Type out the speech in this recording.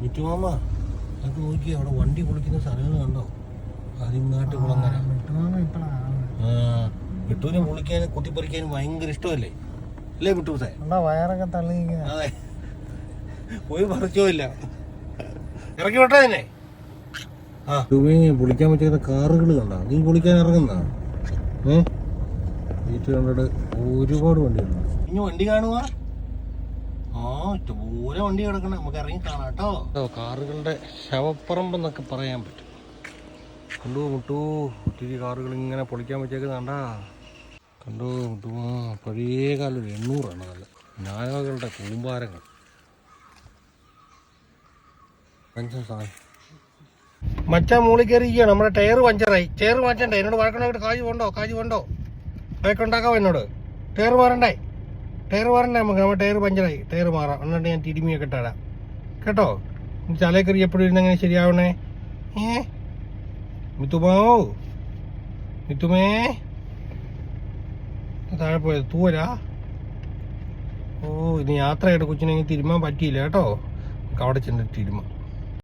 മിറ്റുമാമ അത് നോക്കി അവിടെ വണ്ടി പൊളിക്കുന്ന സ്ഥലങ്ങൾ കണ്ടോ? ആദ്യനാട്ട് കുളങ്ങര. മിട്ടുവിനെ പൊളിക്കാനും കുത്തിപ്പറിക്കാനും ഭയങ്കര ഇഷ്ടമല്ലേ? അല്ലേ മിട്ടൂസേ? വയറൊക്കെ തള്ളി. അതെ, പോയി പറിച്ചോ ഇല്ല, ഇറക്കി വിട്ടാ തന്നെ. ആ പൊളിക്കാൻ പറ്റുന്ന കാറുകൾ കണ്ട. നീ പൊളിക്കാൻ ഇറങ്ങുന്ന വീട്ടിൽ കണ്ടിട്ട് ഒരുപാട് വണ്ടികളുണ്ട്. ഇനി വണ്ടി കാണുക. ഇഷ്ടംപോലെ വണ്ടി കിടക്കണം, നമുക്ക് ഇറങ്ങി കാണാം കേട്ടോ. കാറുകളുടെ ശവപ്പറമ്പെന്നൊക്കെ പറയാൻ പറ്റും. കണ്ടു മുട്ടു ഒത്തിരി കാറുകൾ ഇങ്ങനെ പൊളിക്കാൻ പറ്റിയേക്കുന്നാണ്ടാ. കണ്ടു മുട്ടു. പഴയ കാലം 800 നല്ല ഞാനകളുടെ കൂമ്പാരങ്ങൾ. മച്ചാൻ മൂളി കയറിയിരിക്കുകയാണ്. നമ്മുടെ ടയർ പഞ്ചറായി. ടയർ മാറ്റണ്ടേ? എന്നോട് വഴക്കണ്ടായിട്ട് കാജ് കൊണ്ടോ വഴക്കുണ്ടാക്കാവോ എന്നോട്? ടയർ മാറണ്ടേ? ടയർ മാറണ്ടേ? നമ്മുടെ ടയർ പഞ്ചറായി. ടയർ മാറാം. എന്നിട്ട് ഞാൻ തിരുമിയൊക്കെ ഇട്ടാടാം കേട്ടോ. ചലയിൽ കയറി എപ്പോഴും ഇരുന്നെങ്ങനെ ശരിയാവണേ? മിത്തുമാവോ, മിത്തുമേ താഴെ പോയത് തൂവലാ. ഇനി യാത്രയായിട്ട് കൊച്ചിനെങ്കിൽ തിരുമാൻ പറ്റിയില്ല കേട്ടോ. നമുക്ക് അവിടെ ചെന്നിട്ട് തിരുമാം.